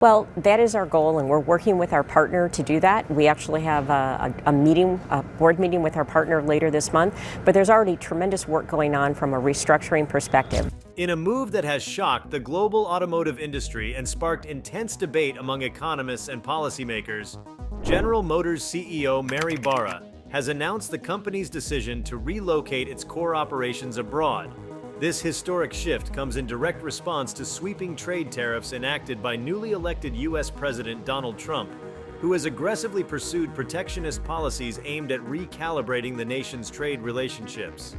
Well, that is our goal, and we're working with our partner to do that. We actually have a board meeting with our partner later this month, but there's already tremendous work going on from a restructuring perspective. In a move that has shocked the global automotive industry and sparked intense debate among economists and policymakers, General Motors CEO Mary Barra has announced the company's decision to relocate its core operations abroad. This historic shift comes in direct response to sweeping trade tariffs enacted by newly elected U.S. President Donald Trump, who has aggressively pursued protectionist policies aimed at recalibrating the nation's trade relationships.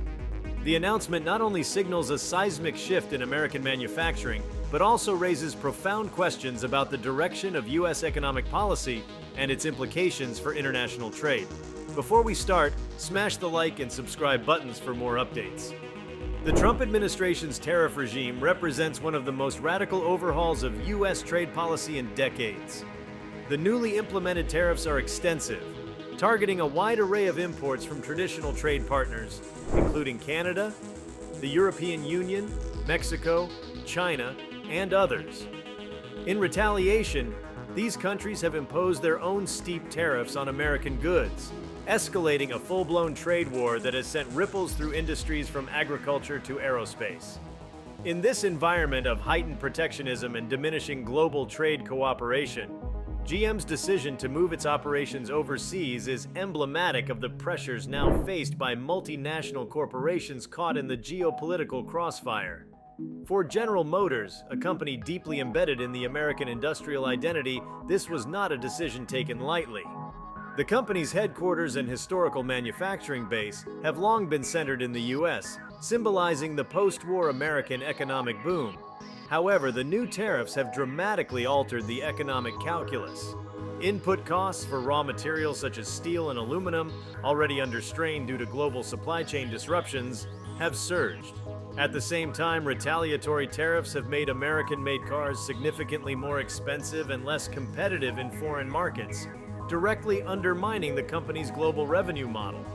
The announcement not only signals a seismic shift in American manufacturing, but also raises profound questions about the direction of U.S. economic policy and its implications for international trade. Before we start, smash the like and subscribe buttons for more updates. The Trump administration's tariff regime represents one of the most radical overhauls of U.S. trade policy in decades. The newly implemented tariffs are extensive, targeting a wide array of imports from traditional trade partners, including Canada, the European Union, Mexico, China, and others. In retaliation, these countries have imposed their own steep tariffs on American goods, escalating a full-blown trade war that has sent ripples through industries from agriculture to aerospace. In this environment of heightened protectionism and diminishing global trade cooperation, GM's decision to move its operations overseas is emblematic of the pressures now faced by multinational corporations caught in the geopolitical crossfire. For General Motors, a company deeply embedded in the American industrial identity, this was not a decision taken lightly. The company's headquarters and historical manufacturing base have long been centered in the U.S., symbolizing the post-war American economic boom. However, the new tariffs have dramatically altered the economic calculus. Input costs for raw materials such as steel and aluminum, already under strain due to global supply chain disruptions, have surged. At the same time, retaliatory tariffs have made American-made cars significantly more expensive and less competitive in foreign markets, directly undermining the company's global revenue model.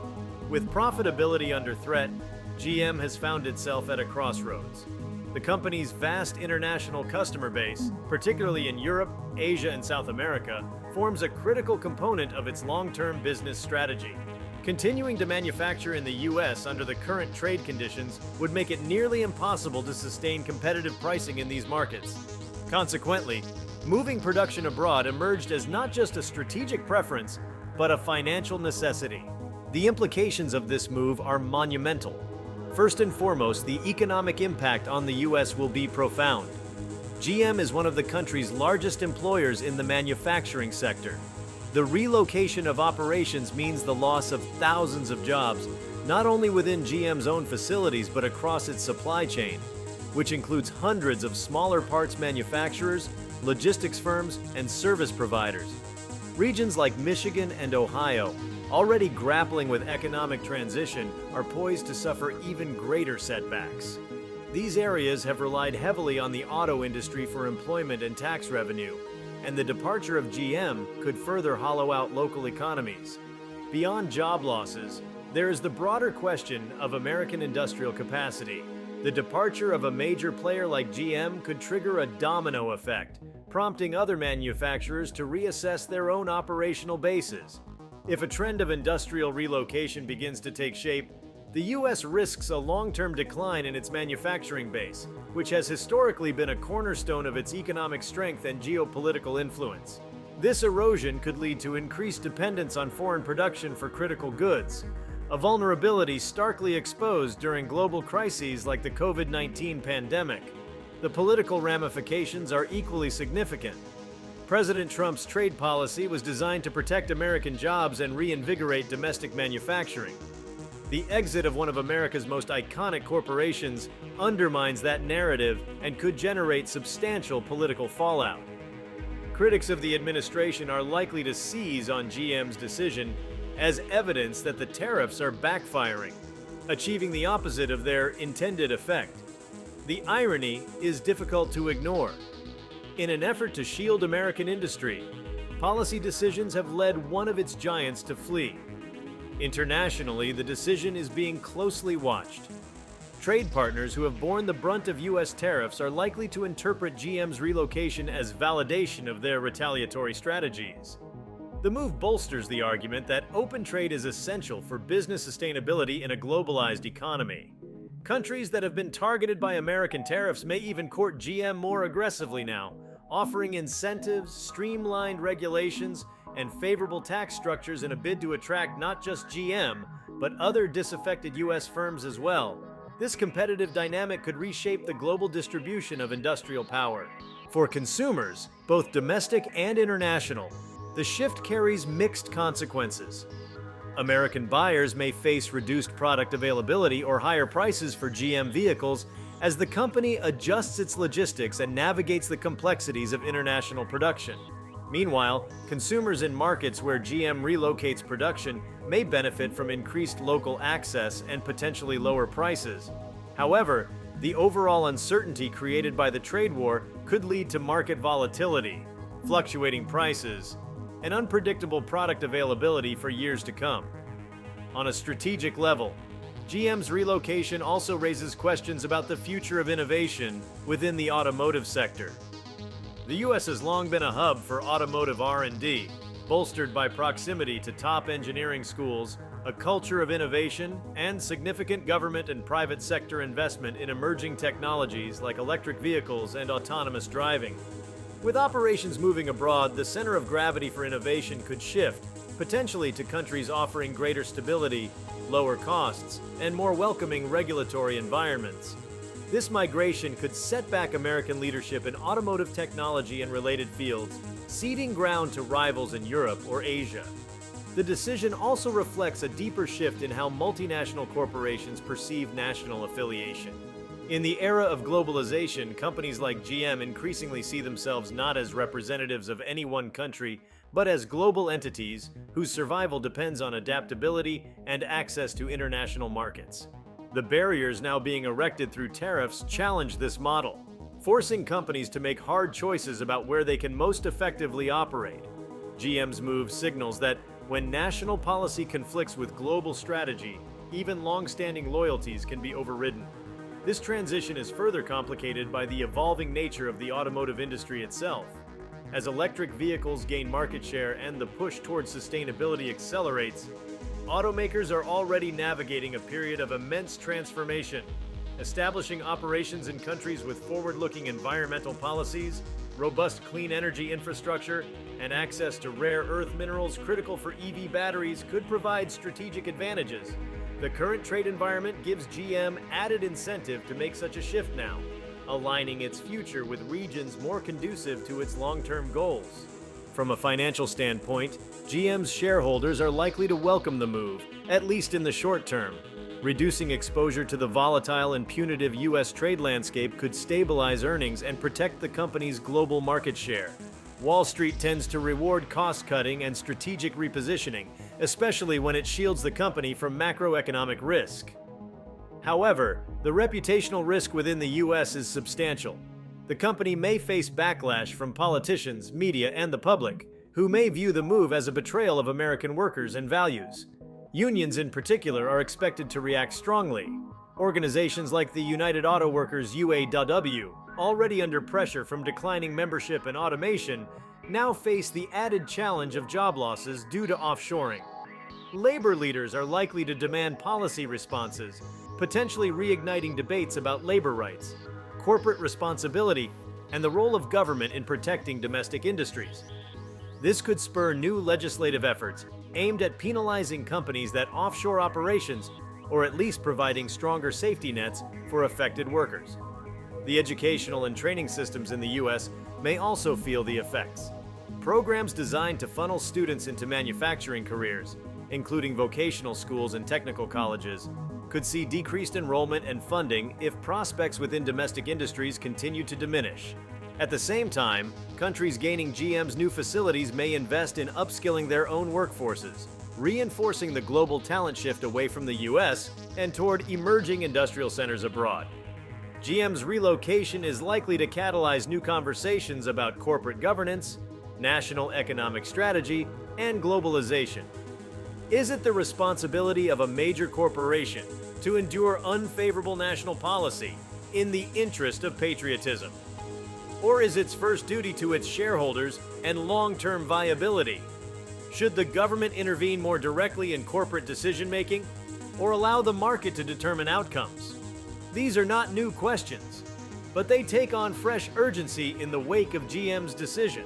With profitability under threat, GM has found itself at a crossroads. The company's vast international customer base, particularly in Europe, Asia, and South America, forms a critical component of its long-term business strategy. Continuing to manufacture in the U.S. under the current trade conditions would make it nearly impossible to sustain competitive pricing in these markets. Consequently, moving production abroad emerged as not just a strategic preference, but a financial necessity. The implications of this move are monumental. First and foremost, the economic impact on the U.S. will be profound. GM is one of the country's largest employers in the manufacturing sector. The relocation of operations means the loss of thousands of jobs, not only within GM's own facilities but across its supply chain, which includes hundreds of smaller parts manufacturers, logistics firms, and service providers. Regions like Michigan and Ohio, already grappling with economic transition, are poised to suffer even greater setbacks. These areas have relied heavily on the auto industry for employment and tax revenue, and the departure of GM could further hollow out local economies. Beyond job losses, there is the broader question of American industrial capacity. The departure of a major player like GM could trigger a domino effect, prompting other manufacturers to reassess their own operational bases. If a trend of industrial relocation begins to take shape, the U.S. risks a long-term decline in its manufacturing base, which has historically been a cornerstone of its economic strength and geopolitical influence. This erosion could lead to increased dependence on foreign production for critical goods, a vulnerability starkly exposed during global crises like the COVID-19 pandemic. The political ramifications are equally significant. President Trump's trade policy was designed to protect American jobs and reinvigorate domestic manufacturing. The exit of one of America's most iconic corporations undermines that narrative and could generate substantial political fallout. Critics of the administration are likely to seize on GM's decision as evidence that the tariffs are backfiring, achieving the opposite of their intended effect. The irony is difficult to ignore. In an effort to shield American industry, policy decisions have led one of its giants to flee. Internationally, the decision is being closely watched. trade partners who have borne the brunt of U.S. tariffs are likely to interpret GM's relocation as validation of their retaliatory strategies. The move bolsters the argument that open trade is essential for business sustainability in a globalized economy. Countries that have been targeted by American tariffs may even court GM more aggressively now, offering incentives, streamlined regulations, and favorable tax structures in a bid to attract not just GM, but other disaffected U.S. firms as well. This competitive dynamic could reshape the global distribution of industrial power. For consumers, both domestic and international, the shift carries mixed consequences. American buyers may face reduced product availability or higher prices for GM vehicles as the company adjusts its logistics and navigates the complexities of international production. Meanwhile, consumers in markets where GM relocates production may benefit from increased local access and potentially lower prices. However, the overall uncertainty created by the trade war could lead to market volatility, fluctuating prices, and unpredictable product availability for years to come. On a strategic level, GM's relocation also raises questions about the future of innovation within the automotive sector. The U.S. has long been a hub for automotive R&D, bolstered by proximity to top engineering schools, a culture of innovation, and significant government and private sector investment in emerging technologies like electric vehicles and autonomous driving. With operations moving abroad, the center of gravity for innovation could shift, potentially to countries offering greater stability, lower costs, and more welcoming regulatory environments. This migration could set back American leadership in automotive technology and related fields, ceding ground to rivals in Europe or Asia. The decision also reflects a deeper shift in how multinational corporations perceive national affiliation. In the era of globalization, companies like GM increasingly see themselves not as representatives of any one country, but as global entities whose survival depends on adaptability and access to international markets. The barriers now being erected through tariffs challenge this model, forcing companies to make hard choices about where they can most effectively operate. GM's move signals that when national policy conflicts with global strategy, even long-standing loyalties can be overridden. This transition is further complicated by the evolving nature of the automotive industry itself. As electric vehicles gain market share and the push towards sustainability accelerates, automakers are already navigating a period of immense transformation, establishing operations in countries with forward-looking environmental policies, robust clean energy infrastructure, and access to rare earth minerals critical for EV batteries could provide strategic advantages. The current trade environment gives GM added incentive to make such a shift now, aligning its future with regions more conducive to its long-term goals. From a financial standpoint, GM's shareholders are likely to welcome the move, at least in the short term. Reducing exposure to the volatile and punitive U.S. trade landscape could stabilize earnings and protect the company's global market share. Wall Street tends to reward cost-cutting and strategic repositioning, especially when it shields the company from macroeconomic risk. However, the reputational risk within the U.S. is substantial. The company may face backlash from politicians, media, and the public, who may view the move as a betrayal of American workers and values. Unions in particular are expected to react strongly. Organizations like the United Auto Workers UAW, already under pressure from declining membership and automation, now face the added challenge of job losses due to offshoring. Labor leaders are likely to demand policy responses, potentially reigniting debates about labor rights, corporate responsibility, and the role of government in protecting domestic industries. This could spur new legislative efforts aimed at penalizing companies that offshore operations, or at least providing stronger safety nets for affected workers. The educational and training systems in the U.S. may also feel the effects. Programs designed to funnel students into manufacturing careers, including vocational schools and technical colleges, could see decreased enrollment and funding if prospects within domestic industries continue to diminish. At the same time, countries gaining GM's new facilities may invest in upskilling their own workforces, reinforcing the global talent shift away from the U.S. and toward emerging industrial centers abroad. GM's relocation is likely to catalyze new conversations about corporate governance, national economic strategy, and globalization. Is it the responsibility of a major corporation to endure unfavorable national policy in the interest of patriotism? Or is its first duty to its shareholders and long-term viability? Should the government intervene more directly in corporate decision-making, or allow the market to determine outcomes? These are not new questions, but they take on fresh urgency in the wake of GM's decision.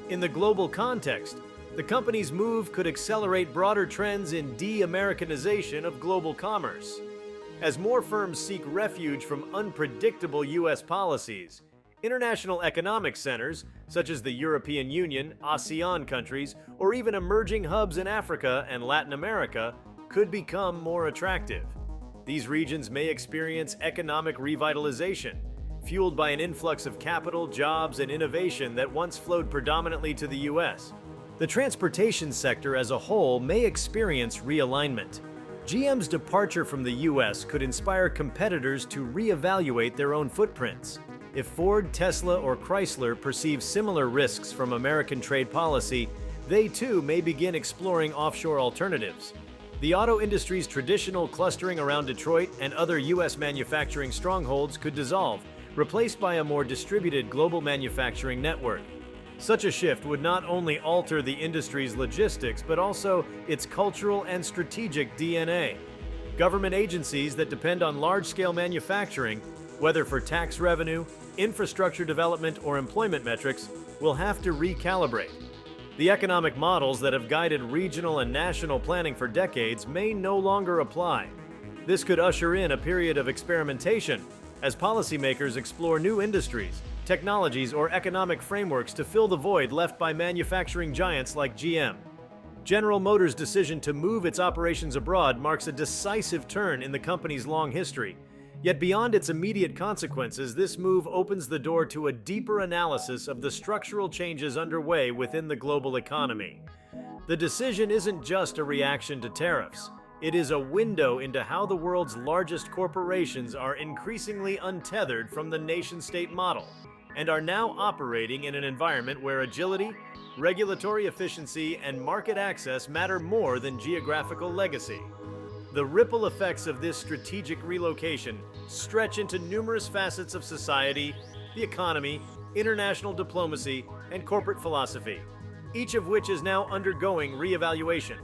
In the global context, the company's move could accelerate broader trends in de-Americanization of global commerce. As more firms seek refuge from unpredictable U.S. policies, international economic centers, such as the European Union, ASEAN countries, or even emerging hubs in Africa and Latin America, could become more attractive. These regions may experience economic revitalization, fueled by an influx of capital, jobs, and innovation that once flowed predominantly to the U.S. The transportation sector as a whole may experience realignment. GM's departure from the U.S. could inspire competitors to reevaluate their own footprints. If Ford, Tesla, or Chrysler perceive similar risks from American trade policy, they too may begin exploring offshore alternatives. The auto industry's traditional clustering around Detroit and other U.S. manufacturing strongholds could dissolve, replaced by a more distributed global manufacturing network. Such a shift would not only alter the industry's logistics, but also its cultural and strategic DNA. Government agencies that depend on large-scale manufacturing, whether for tax revenue, infrastructure development, or employment metrics, will have to recalibrate. The economic models that have guided regional and national planning for decades may no longer apply. This could usher in a period of experimentation as policymakers explore new industries, technologies, or economic frameworks to fill the void left by manufacturing giants like GM. General Motors' decision to move its operations abroad marks a decisive turn in the company's long history. Yet beyond its immediate consequences, this move opens the door to a deeper analysis of the structural changes underway within the global economy. The decision isn't just a reaction to tariffs. It is a window into how the world's largest corporations are increasingly untethered from the nation-state model and are now operating in an environment where agility, regulatory efficiency, and market access matter more than geographical legacy. The ripple effects of this strategic relocation stretch into numerous facets of society, the economy, international diplomacy, and corporate philosophy, each of which is now undergoing reevaluation.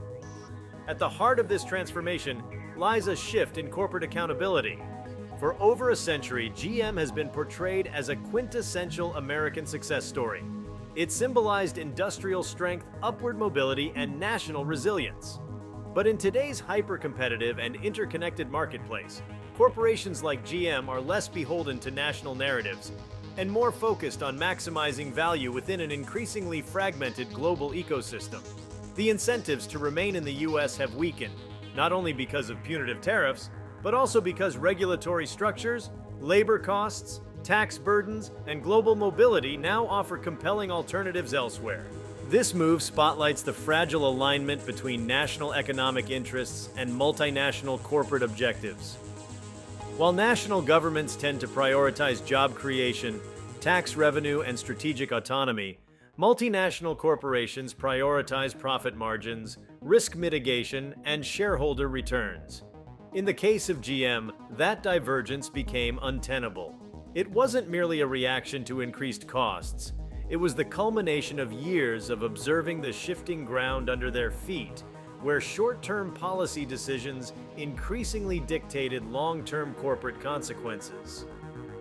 At the heart of this transformation lies a shift in corporate accountability. For over a century, GM has been portrayed as a quintessential American success story. It symbolized industrial strength, upward mobility, and national resilience. But in today's hyper-competitive and interconnected marketplace, corporations like GM are less beholden to national narratives and more focused on maximizing value within an increasingly fragmented global ecosystem. The incentives to remain in the U.S. have weakened, not only because of punitive tariffs, but also because regulatory structures, labor costs, tax burdens, and global mobility now offer compelling alternatives elsewhere. This move spotlights the fragile alignment between national economic interests and multinational corporate objectives. While national governments tend to prioritize job creation, tax revenue, and strategic autonomy, multinational corporations prioritize profit margins, risk mitigation, and shareholder returns. In the case of GM, that divergence became untenable. It wasn't merely a reaction to increased costs. It was the culmination of years of observing the shifting ground under their feet, where short-term policy decisions increasingly dictated long-term corporate consequences.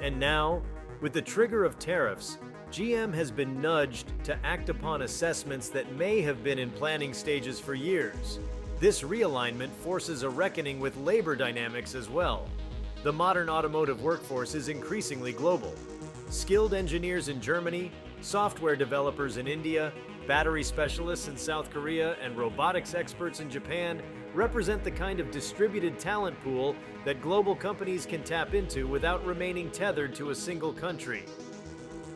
And now, with the trigger of tariffs, GM has been nudged to act upon assessments that may have been in planning stages for years. This realignment forces a reckoning with labor dynamics as well. The modern automotive workforce is increasingly global. Skilled engineers in Germany, software developers in India, battery specialists in South Korea, and robotics experts in Japan represent the kind of distributed talent pool that global companies can tap into without remaining tethered to a single country.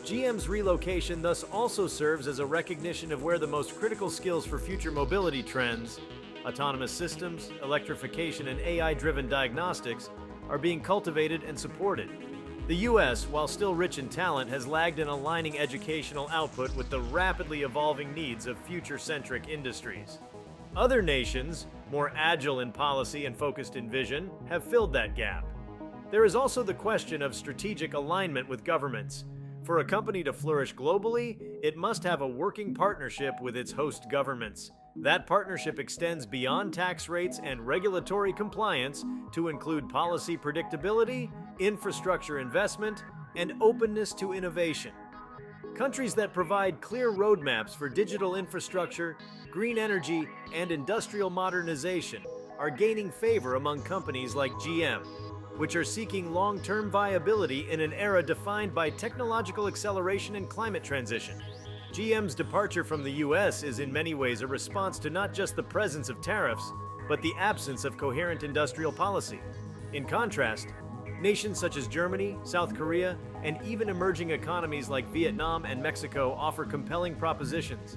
GM's relocation thus also serves as a recognition of where the most critical skills for future mobility trends, autonomous systems, electrification, and AI-driven diagnostics, are being cultivated and supported. The U.S., while still rich in talent, has lagged in aligning educational output with the rapidly evolving needs of future-centric industries. Other nations, more agile in policy and focused in vision, have filled that gap. There is also the question of strategic alignment with governments. For a company to flourish globally, it must have a working partnership with its host governments. That partnership extends beyond tax rates and regulatory compliance to include policy predictability, infrastructure investment, and openness to innovation. Countries that provide clear roadmaps for digital infrastructure, green energy, and industrial modernization are gaining favor among companies like GM, which are seeking long-term viability in an era defined by technological acceleration and climate transition. GM's departure from the US is in many ways a response to not just the presence of tariffs, but the absence of coherent industrial policy. In contrast, nations such as Germany, South Korea, and even emerging economies like Vietnam and Mexico offer compelling propositions.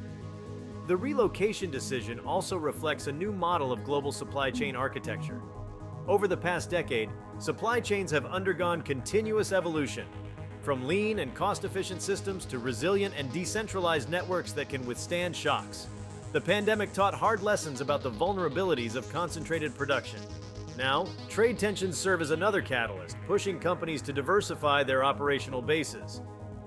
The relocation decision also reflects a new model of global supply chain architecture. Over the past decade, supply chains have undergone continuous evolution, from lean and cost-efficient systems to resilient and decentralized networks that can withstand shocks. The pandemic taught hard lessons about the vulnerabilities of concentrated production. Now, trade tensions serve as another catalyst, pushing companies to diversify their operational bases.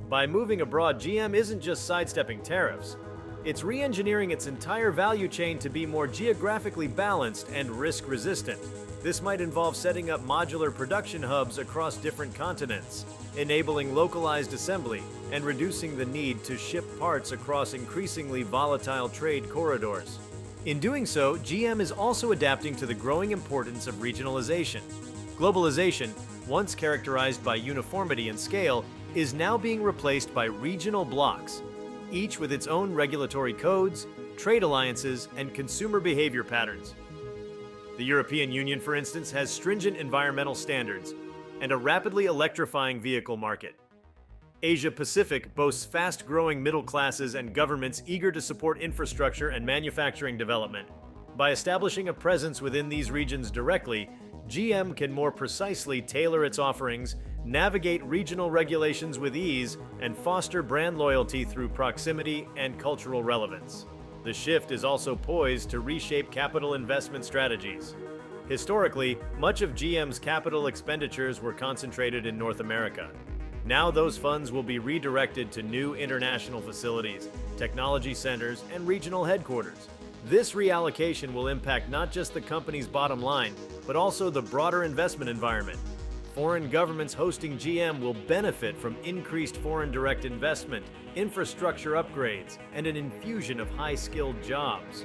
By moving abroad, GM isn't just sidestepping tariffs. It's re-engineering its entire value chain to be more geographically balanced and risk-resistant. This might involve setting up modular production hubs across different continents, enabling localized assembly, and reducing the need to ship parts across increasingly volatile trade corridors. In doing so, GM is also adapting to the growing importance of regionalization. Globalization, once characterized by uniformity and scale, is now being replaced by regional blocs, each with its own regulatory codes, trade alliances, and consumer behavior patterns. The European Union, for instance, has stringent environmental standards and a rapidly electrifying vehicle market. Asia-Pacific boasts fast-growing middle classes and governments eager to support infrastructure and manufacturing development. By establishing a presence within these regions directly, GM can more precisely tailor its offerings, navigate regional regulations with ease, and foster brand loyalty through proximity and cultural relevance. The shift is also poised to reshape capital investment strategies. Historically, much of GM's capital expenditures were concentrated in North America. Now those funds will be redirected to new international facilities, technology centers, and regional headquarters. This reallocation will impact not just the company's bottom line, but also the broader investment environment. Foreign governments hosting GM will benefit from increased foreign direct investment, infrastructure upgrades, and an infusion of high-skilled jobs.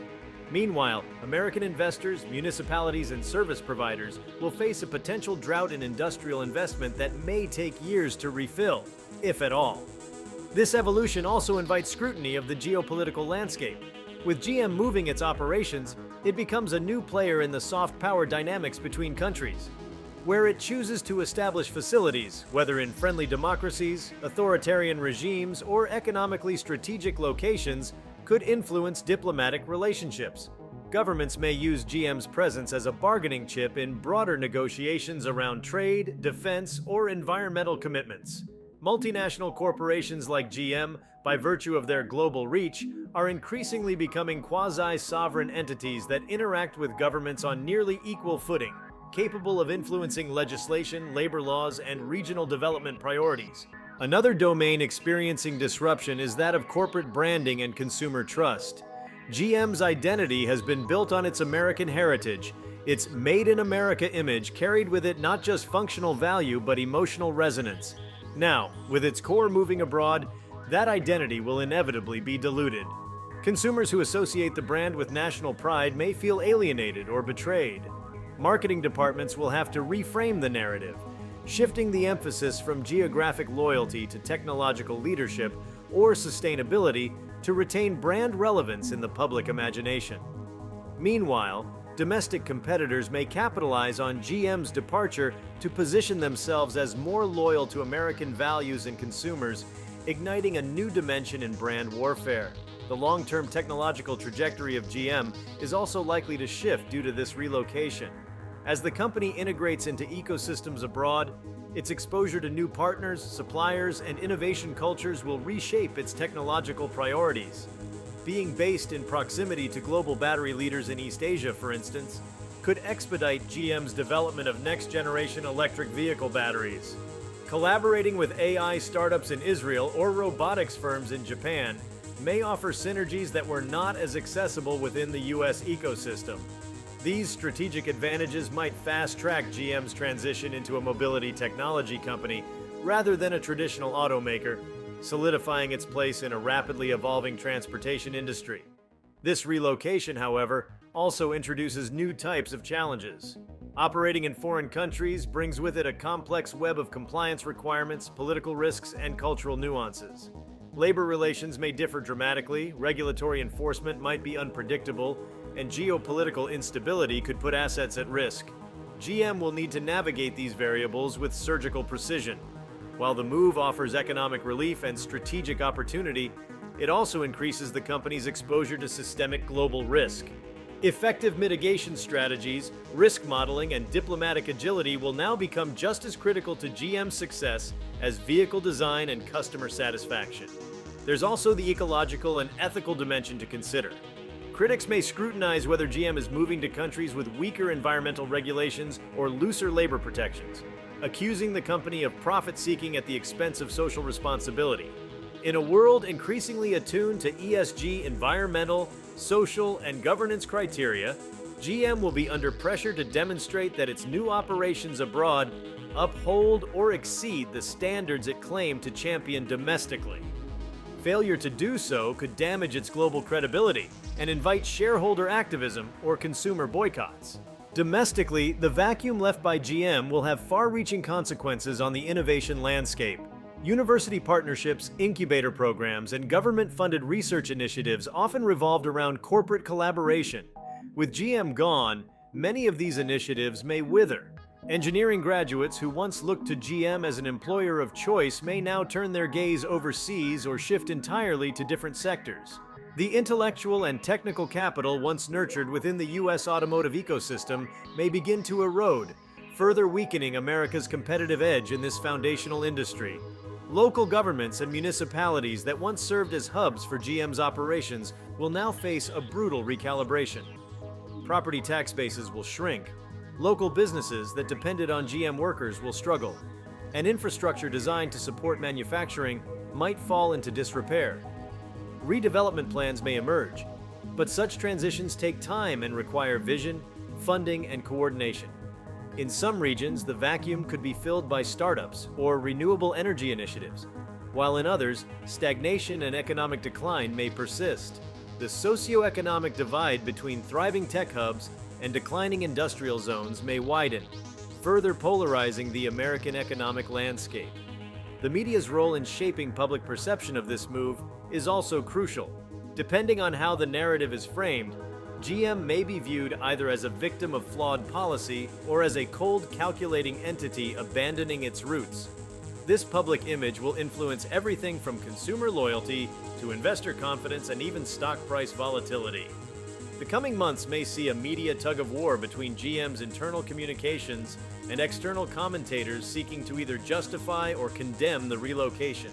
Meanwhile, American investors, municipalities, and service providers will face a potential drought in industrial investment that may take years to refill, if at all. This evolution also invites scrutiny of the geopolitical landscape. With GM moving its operations, it becomes a new player in the soft power dynamics between countries. Where it chooses to establish facilities, whether in friendly democracies, authoritarian regimes, or economically strategic locations, could influence diplomatic relationships. Governments may use GM's presence as a bargaining chip in broader negotiations around trade, defense, or environmental commitments. Multinational corporations like GM, by virtue of their global reach, are increasingly becoming quasi-sovereign entities that interact with governments on nearly equal footing, capable of influencing legislation, labor laws, and regional development priorities. Another domain experiencing disruption is that of corporate branding and consumer trust. GM's identity has been built on its American heritage. Its Made in America image carried with it not just functional value but emotional resonance. Now, with its core moving abroad, that identity will inevitably be diluted. Consumers who associate the brand with national pride may feel alienated or betrayed. Marketing departments will have to reframe the narrative, shifting the emphasis from geographic loyalty to technological leadership or sustainability to retain brand relevance in the public imagination. Meanwhile, domestic competitors may capitalize on GM's departure to position themselves as more loyal to American values and consumers, igniting a new dimension in brand warfare. The long-term technological trajectory of GM is also likely to shift due to this relocation. As the company integrates into ecosystems abroad, its exposure to new partners, suppliers, and innovation cultures will reshape its technological priorities. being based in proximity to global battery leaders in East Asia, for instance, could expedite GM's development of next-generation electric vehicle batteries. Collaborating with AI startups in Israel or robotics firms in Japan may offer synergies that were not as accessible within the US ecosystem. These strategic advantages might fast-track GM's transition into a mobility technology company rather than a traditional automaker, solidifying its place in a rapidly evolving transportation industry. This relocation, however, also introduces new types of challenges. Operating in foreign countries brings with it a complex web of compliance requirements, political risks, and cultural nuances. Labor relations may differ dramatically, regulatory enforcement might be unpredictable, and geopolitical instability could put assets at risk. GM will need to navigate these variables with surgical precision. While the move offers economic relief and strategic opportunity, it also increases the company's exposure to systemic global risk. Effective mitigation strategies, risk modeling, and diplomatic agility will now become just as critical to GM's success as vehicle design and customer satisfaction. There's also the ecological and ethical dimension to consider. Critics may scrutinize whether GM is moving to countries with weaker environmental regulations or looser labor protections, accusing the company of profit-seeking at the expense of social responsibility. In a world increasingly attuned to ESG, environmental, social, and governance criteria, GM will be under pressure to demonstrate that its new operations abroad uphold or exceed the standards it claimed to champion domestically. Failure to do so could damage its global credibility and invite shareholder activism or consumer boycotts. Domestically, the vacuum left by GM will have far-reaching consequences on the innovation landscape. University partnerships, incubator programs, and government-funded research initiatives often revolved around corporate collaboration. With GM gone, many of these initiatives may wither. Engineering graduates who once looked to GM as an employer of choice may now turn their gaze overseas or shift entirely to different sectors. The intellectual and technical capital once nurtured within the U.S. automotive ecosystem may begin to erode, further weakening America's competitive edge in this foundational industry. Local governments and municipalities that once served as hubs for GM's operations will now face a brutal recalibration. Property tax bases will shrink. Local businesses that depended on GM workers will struggle. And infrastructure designed to support manufacturing might fall into disrepair. Redevelopment plans may emerge, but such transitions take time and require vision, funding, and coordination. In some regions, the vacuum could be filled by startups or renewable energy initiatives, while in others, stagnation and economic decline may persist. The socioeconomic divide between thriving tech hubs and declining industrial zones may widen, further polarizing the American economic landscape. The media's role in shaping public perception of this move is also crucial. Depending on how the narrative is framed, GM may be viewed either as a victim of flawed policy or as a cold, calculating entity abandoning its roots. This public image will influence everything from consumer loyalty to investor confidence and even stock price volatility. The coming months may see a media tug-of-war between GM's internal communications and external commentators seeking to either justify or condemn the relocation.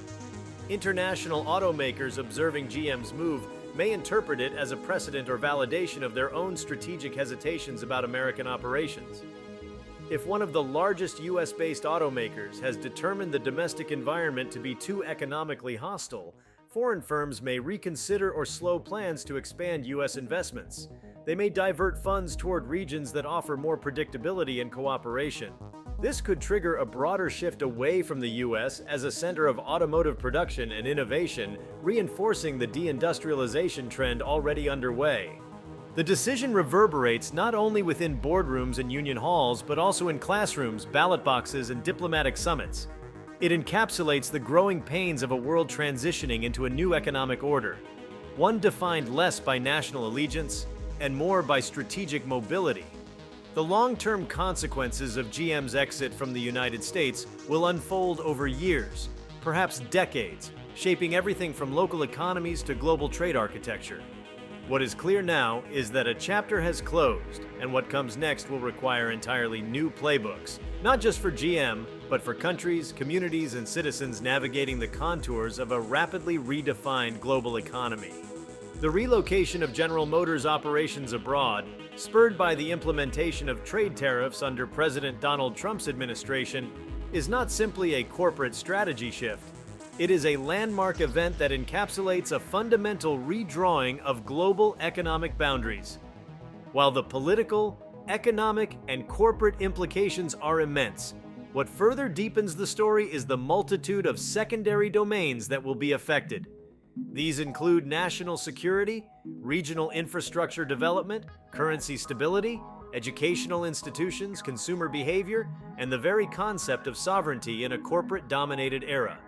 International automakers observing GM's move may interpret it as a precedent or validation of their own strategic hesitations about American operations. If one of the largest US-based automakers has determined the domestic environment to be too economically hostile, foreign firms may reconsider or slow plans to expand US investments. They may divert funds toward regions that offer more predictability and cooperation. This could trigger a broader shift away from the US as a center of automotive production and innovation, reinforcing the deindustrialization trend already underway. The decision reverberates not only within boardrooms and union halls, but also in classrooms, ballot boxes, and diplomatic summits. It encapsulates the growing pains of a world transitioning into a new economic order, one defined less by national allegiance and more by strategic mobility. The long-term consequences of GM's exit from the United States will unfold over years, perhaps decades, shaping everything from local economies to global trade architecture. What is clear now is that a chapter has closed, and what comes next will require entirely new playbooks, not just for GM, but for countries, communities, and citizens navigating the contours of a rapidly redefined global economy. The relocation of General Motors operations abroad, spurred by the implementation of trade tariffs under President Donald Trump's administration, is not simply a corporate strategy shift. It is a landmark event that encapsulates a fundamental redrawing of global economic boundaries. While the political, economic, and corporate implications are immense, what further deepens the story is the multitude of secondary domains that will be affected. These include national security, regional infrastructure development, currency stability, educational institutions, consumer behavior, and the very concept of sovereignty in a corporate-dominated era.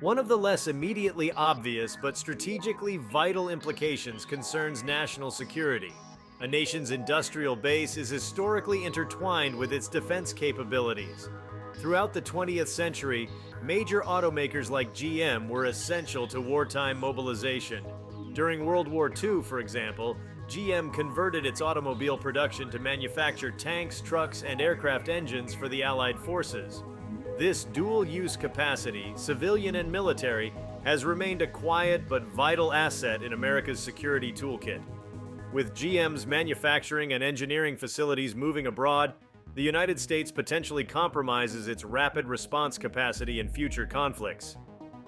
One of the less immediately obvious but strategically vital implications concerns national security. A nation's industrial base is historically intertwined with its defense capabilities. Throughout the 20th century, major automakers like GM were essential to wartime mobilization. During World War II, for example, GM converted its automobile production to manufacture tanks, trucks, and aircraft engines for the Allied forces. This dual-use capacity, civilian and military, has remained a quiet but vital asset in America's security toolkit. With GM's manufacturing and engineering facilities moving abroad, the United States potentially compromises its rapid response capacity in future conflicts.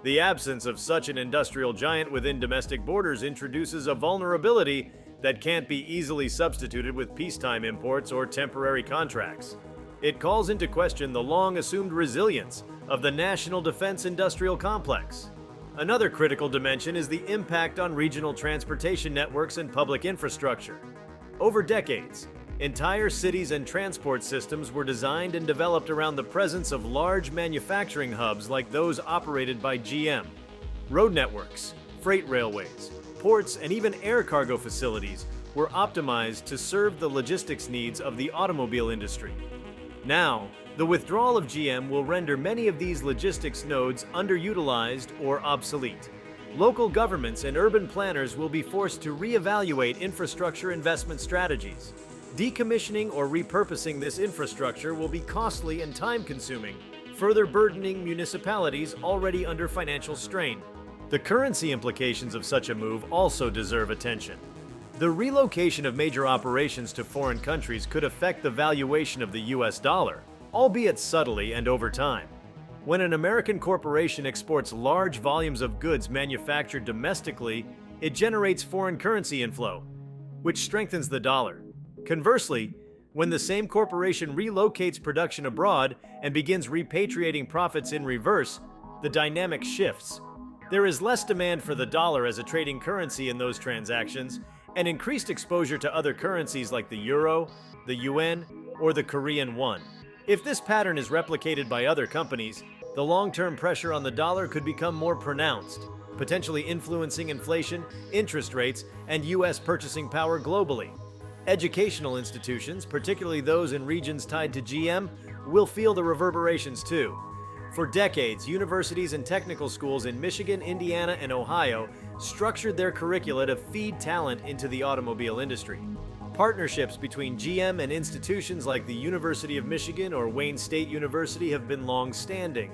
The absence of such an industrial giant within domestic borders introduces a vulnerability that can't be easily substituted with peacetime imports or temporary contracts. It calls into question the long-assumed resilience of the national defense industrial complex. Another critical dimension is the impact on regional transportation networks and public infrastructure. Over decades, entire cities and transport systems were designed and developed around the presence of large manufacturing hubs like those operated by GM. Road networks, freight railways, ports, and even air cargo facilities were optimized to serve the logistics needs of the automobile industry. Now, the withdrawal of GM will render many of these logistics nodes underutilized or obsolete. Local governments and urban planners will be forced to reevaluate infrastructure investment strategies. Decommissioning or repurposing this infrastructure will be costly and time-consuming, further burdening municipalities already under financial strain. The currency implications of such a move also deserve attention. The relocation of major operations to foreign countries could affect the valuation of the US dollar, albeit subtly and over time. When an American corporation exports large volumes of goods manufactured domestically, it generates foreign currency inflow, which strengthens the dollar. Conversely, when the same corporation relocates production abroad and begins repatriating profits in reverse, the dynamic shifts. There is less demand for the dollar as a trading currency in those transactions, and increased exposure to other currencies like the euro, the yuan, or the Korean won. If this pattern is replicated by other companies, the long-term pressure on the dollar could become more pronounced, potentially influencing inflation, interest rates, and U.S. purchasing power globally. Educational institutions, particularly those in regions tied to GM, will feel the reverberations too. For decades, universities and technical schools in Michigan, Indiana, and Ohio structured their curricula to feed talent into the automobile industry. Partnerships between GM and institutions like the University of Michigan or Wayne State University have been long-standing.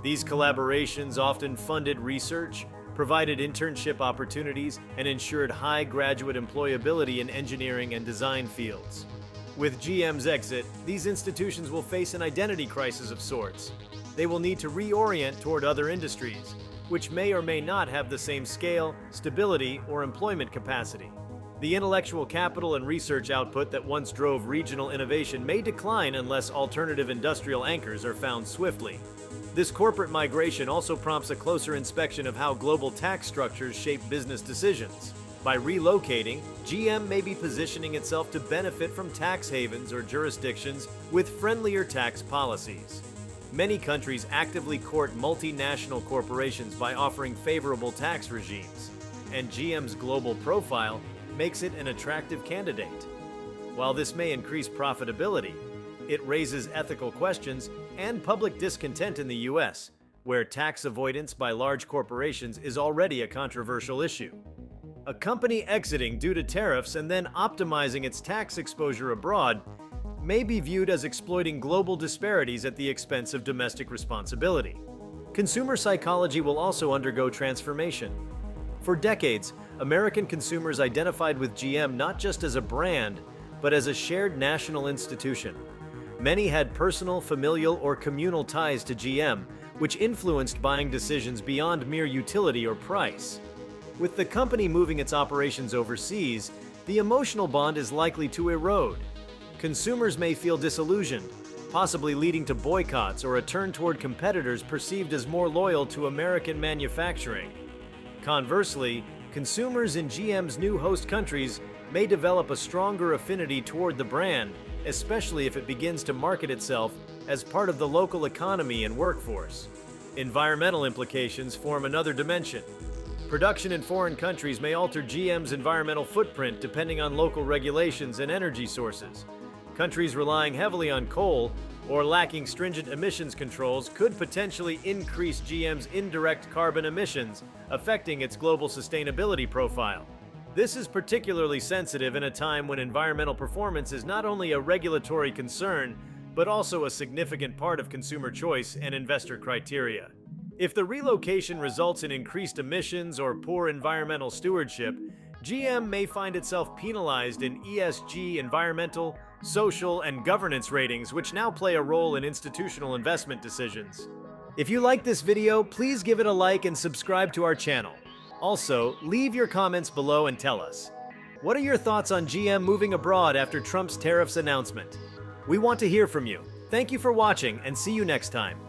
These collaborations often funded research, provided internship opportunities, and ensured high graduate employability in engineering and design fields. With GM's exit, these institutions will face an identity crisis of sorts. They will need to reorient toward other industries, which may or may not have the same scale, stability, or employment capacity. The intellectual capital and research output that once drove regional innovation may decline unless alternative industrial anchors are found swiftly. This corporate migration also prompts a closer inspection of how global tax structures shape business decisions. By relocating, GM may be positioning itself to benefit from tax havens or jurisdictions with friendlier tax policies. Many countries actively court multinational corporations by offering favorable tax regimes, and GM's global profile makes it an attractive candidate. While this may increase profitability, it raises ethical questions and public discontent in the U.S., where tax avoidance by large corporations is already a controversial issue. A company exiting due to tariffs and then optimizing its tax exposure abroad may be viewed as exploiting global disparities at the expense of domestic responsibility. Consumer psychology will also undergo transformation. For decades, American consumers identified with GM not just as a brand, but as a shared national institution. Many had personal, familial, or communal ties to GM, which influenced buying decisions beyond mere utility or price. With the company moving its operations overseas, the emotional bond is likely to erode. Consumers may feel disillusioned, possibly leading to boycotts or a turn toward competitors perceived as more loyal to American manufacturing. Conversely, consumers in GM's new host countries may develop a stronger affinity toward the brand, especially if it begins to market itself as part of the local economy and workforce. Environmental implications form another dimension. Production in foreign countries may alter GM's environmental footprint depending on local regulations and energy sources. Countries relying heavily on coal or lacking stringent emissions controls could potentially increase GM's indirect carbon emissions, affecting its global sustainability profile. This is particularly sensitive in a time when environmental performance is not only a regulatory concern, but also a significant part of consumer choice and investor criteria. If the relocation results in increased emissions or poor environmental stewardship, GM may find itself penalized in ESG, environmental, social, and governance ratings, which now play a role in institutional investment decisions. If you like this video, please give it a like and subscribe to our channel. Also, leave your comments below and tell us, what are your thoughts on GM moving abroad after Trump's tariffs announcement? We want to hear from you. Thank you for watching and see you next time.